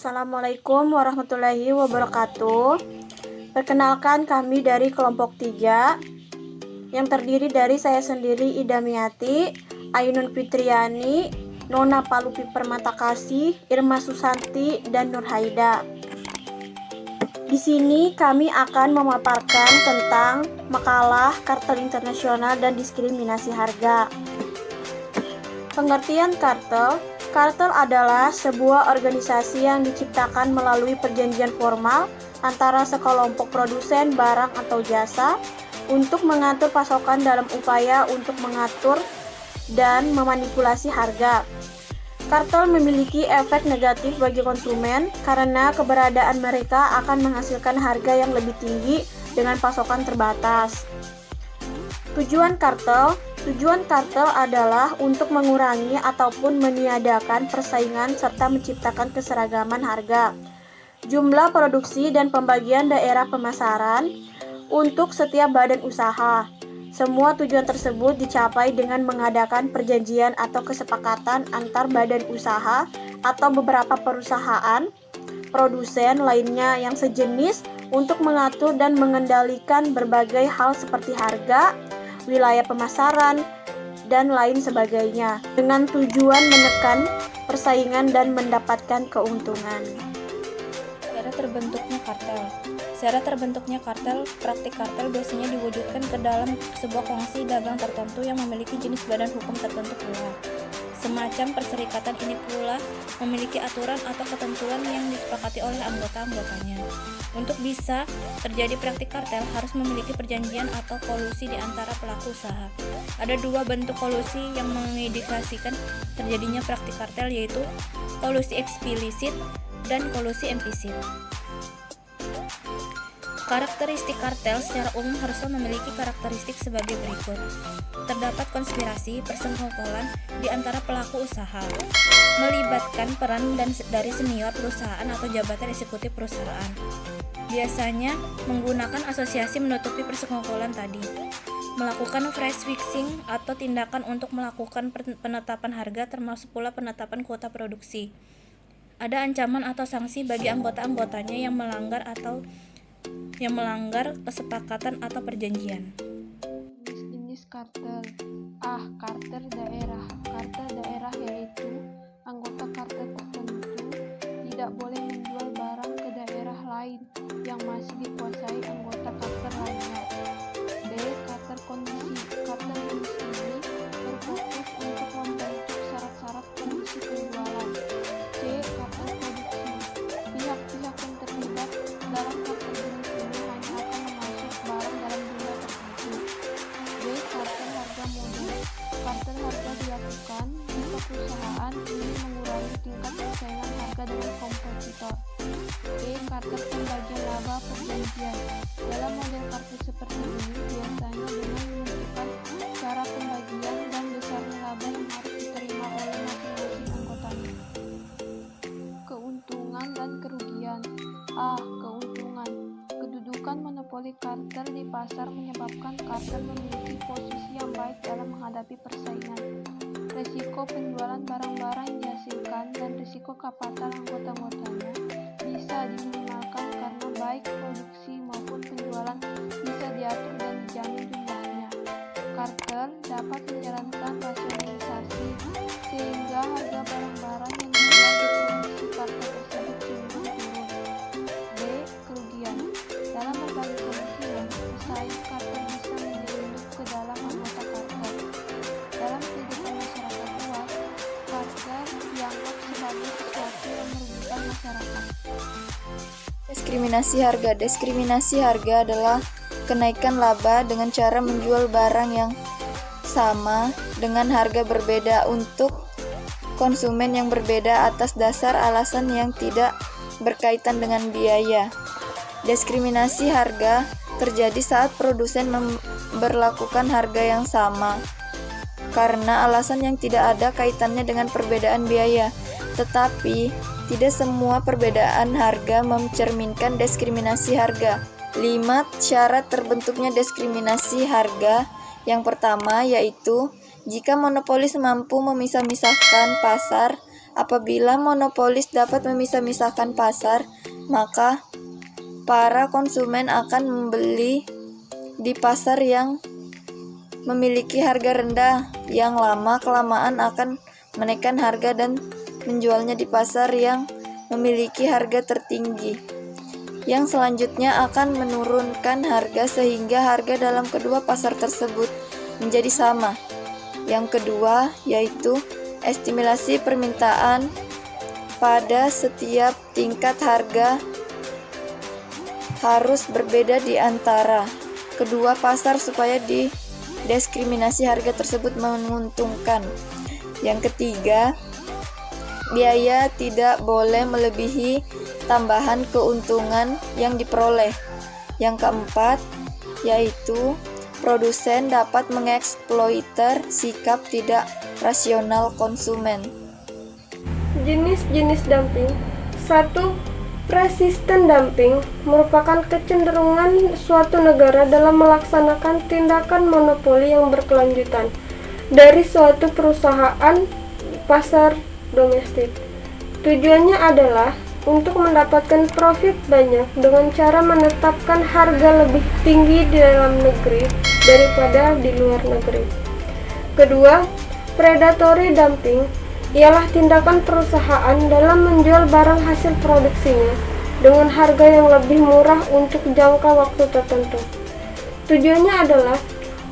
Assalamualaikum warahmatullahi wabarakatuh. Perkenalkan, kami dari kelompok 3 yang terdiri dari saya sendiri, Ida Miati, Ainun Fitriani, Nona Palupi Permatakasih, Irma Susanti, dan Nur Haida. Di sini kami akan memaparkan tentang makalah kartel internasional dan diskriminasi harga. Pengertian kartel. Kartel adalah sebuah organisasi yang diciptakan melalui perjanjian formal antara sekelompok produsen barang atau jasa untuk mengatur pasokan dalam upaya untuk mengatur dan memanipulasi harga. Kartel memiliki efek negatif bagi konsumen karena keberadaan mereka akan menghasilkan harga yang lebih tinggi dengan pasokan terbatas. Tujuan kartel adalah untuk mengurangi ataupun meniadakan persaingan serta menciptakan keseragaman harga, jumlah produksi, dan pembagian daerah pemasaran untuk setiap badan usaha. Semua tujuan tersebut dicapai dengan mengadakan perjanjian atau kesepakatan antar badan usaha atau beberapa perusahaan produsen lainnya yang sejenis untuk mengatur dan mengendalikan berbagai hal seperti harga, wilayah pemasaran, dan lain sebagainya dengan tujuan menekan persaingan dan mendapatkan keuntungan. Secara terbentuknya kartel, praktik kartel biasanya diwujudkan ke dalam sebuah kongsi dagang tertentu yang memiliki jenis badan hukum tertentu pula. Semacam perserikatan ini pula memiliki aturan atau ketentuan yang disepakati oleh anggota-anggotanya. Untuk bisa terjadi praktik kartel harus memiliki perjanjian atau kolusi di antara pelaku usaha. Ada dua bentuk kolusi yang mengindikasikan terjadinya praktik kartel, yaitu kolusi eksplisit dan kolusi implisit. Karakteristik kartel secara umum haruslah memiliki karakteristik sebagai berikut. Terdapat konspirasi, persekongkolan di antara pelaku usaha, melibatkan peran dari senior perusahaan atau jabatan eksekutif perusahaan. Biasanya menggunakan asosiasi menutupi persekongkolan tadi. Melakukan price fixing atau tindakan untuk melakukan penetapan harga, termasuk pula penetapan kuota produksi. Ada ancaman atau sanksi bagi anggota-anggotanya yang melanggar kesepakatan atau perjanjian. Jenis kartel. Kartel daerah. Kartel daerah yaitu anggota kartel tertentu tidak boleh menjual barang ke daerah lain yang masih dikuasai anggota kartel lainnya. B. Kartel kondisi. Kartel kondisi ini berfokus untuk membentuk syarat-syarat kondisi penjualan. C. Kartel produksi. Pihak-pihak yang terlibat dalam kartel jenis ini hanya akan memasuk barang dalam jumlah tertentu. D. Kartel harga modul. Kartel harga dilakukan jika perusahaan ingin mengurangi tingkat persaingan harga dengan kompetitor. E. Kartel pembagian laba perjanjian. Dalam model kartel seperti ini biasanya dengan menentukan cara pembagian dan besarnya laba yang harus diterima oleh masing-masing anggotanya. Keuntungan dan kerugian. Keuntungan. Kedudukan monopoli kartel di pasar menyebabkan kartel memiliki posisi yang baik dalam menghadapi persaingan. Risiko penjualan barang-barang yang dihasilkan dan risiko kapitalan anggota-anggotanya bisa diminimalkan karena baik produksi maupun penjualan bisa diatur dan dijamin jumlahnya. Kartel dapat menjalankan rasionalisasi sehingga harga barang-barang yang dijual di produksi kartel tersebut cenderung turun. B. Kerugian. Dalam berbagai kondisi, pesaing kartel bisa menyelundup ke dalam anggota kartel. Dalam kehidupan masyarakat luas, kartel dianggap sebagai sesuatu yang merugikan masyarakat. Diskriminasi harga. Diskriminasi harga adalah kenaikan laba dengan cara menjual barang yang sama dengan harga berbeda untuk konsumen yang berbeda atas dasar alasan yang tidak berkaitan dengan biaya. Diskriminasi harga terjadi saat produsen memberlakukan harga yang sama karena alasan yang tidak ada kaitannya dengan perbedaan biaya, tetapi tidak semua perbedaan harga mencerminkan diskriminasi harga. 5 syarat terbentuknya diskriminasi harga. Yang pertama yaitu jika monopolis mampu memisah-misahkan pasar Apabila monopolis dapat memisah-misahkan pasar, maka para konsumen akan membeli di pasar yang memiliki harga rendah, yang lama-kelamaan akan menaikkan harga dan menjualnya di pasar yang memiliki harga tertinggi, yang selanjutnya akan menurunkan harga sehingga harga dalam kedua pasar tersebut menjadi sama. Yang kedua yaitu estimasi permintaan pada setiap tingkat harga harus berbeda di antara kedua pasar supaya diskriminasi harga tersebut menguntungkan. Yang ketiga, biaya tidak boleh melebihi tambahan keuntungan yang diperoleh. Yang keempat, yaitu produsen dapat mengeksploiter sikap tidak rasional konsumen. Jenis-jenis dumping. 1. Persistent dumping merupakan kecenderungan suatu negara dalam melaksanakan tindakan monopoli yang berkelanjutan dari suatu perusahaan pasar domestik. Tujuannya adalah untuk mendapatkan profit banyak dengan cara menetapkan harga lebih tinggi di dalam negeri daripada di luar negeri. Kedua, predatory dumping ialah tindakan perusahaan dalam menjual barang hasil produksinya dengan harga yang lebih murah untuk jangka waktu tertentu. Tujuannya adalah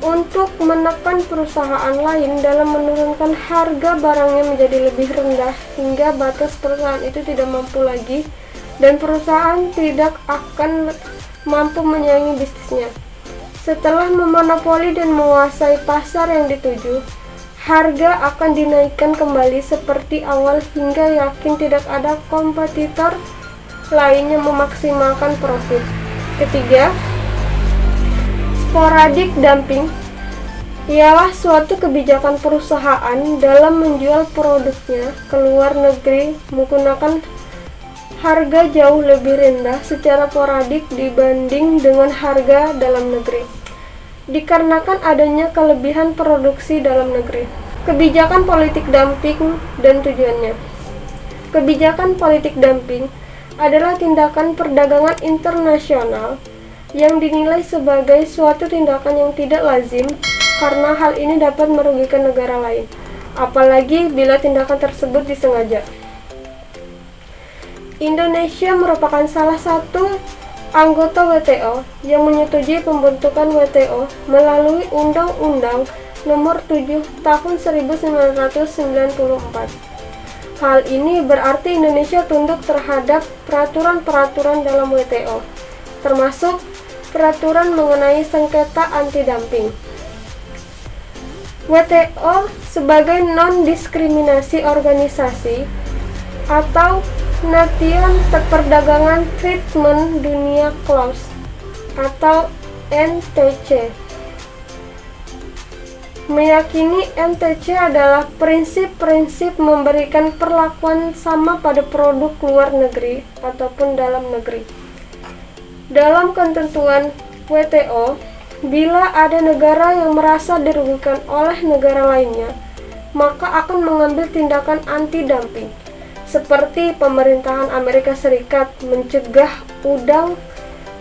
untuk menekan perusahaan lain dalam menurunkan harga barangnya menjadi lebih rendah hingga batas perusahaan itu tidak mampu lagi dan perusahaan tidak akan mampu menyaingi bisnisnya. Setelah memonopoli dan menguasai pasar yang dituju, harga akan dinaikkan kembali seperti awal hingga yakin tidak ada kompetitor lain yang memaksimalkan profit. Ketiga, sporadic dumping ialah suatu kebijakan perusahaan dalam menjual produknya ke luar negeri menggunakan harga jauh lebih rendah secara sporadik dibanding dengan harga dalam negeri, dikarenakan adanya kelebihan produksi dalam negeri. Kebijakan politik dumping dan tujuannya. Kebijakan politik dumping adalah tindakan perdagangan internasional yang dinilai sebagai suatu tindakan yang tidak lazim karena hal ini dapat merugikan negara lain, apalagi bila tindakan tersebut disengaja. Indonesia merupakan salah satu anggota WTO yang menyetujui pembentukan WTO melalui Undang-Undang Nomor 7 Tahun 1994. Hal ini berarti Indonesia tunduk terhadap peraturan-peraturan dalam WTO, termasuk peraturan mengenai sengketa anti-dumping. WTO sebagai non-diskriminasi organisasi atau Nation Perdagangan Treatment Dunia Clause atau NTC meyakini NTC adalah prinsip-prinsip memberikan perlakuan sama pada produk luar negeri ataupun dalam negeri. Dalam ketentuan WTO, bila ada negara yang merasa dirugikan oleh negara lainnya, maka akan mengambil tindakan anti-dumping, seperti pemerintahan Amerika Serikat mencegah udang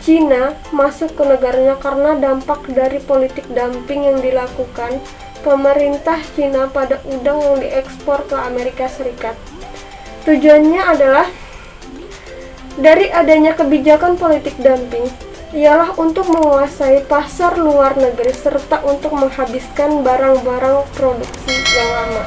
Cina masuk ke negaranya karena dampak dari politik dumping yang dilakukan pemerintah Cina pada udang yang diekspor ke Amerika Serikat. Tujuannya adalah dari adanya kebijakan politik dumping ialah untuk menguasai pasar luar negeri serta untuk menghabiskan barang-barang produksi yang lama.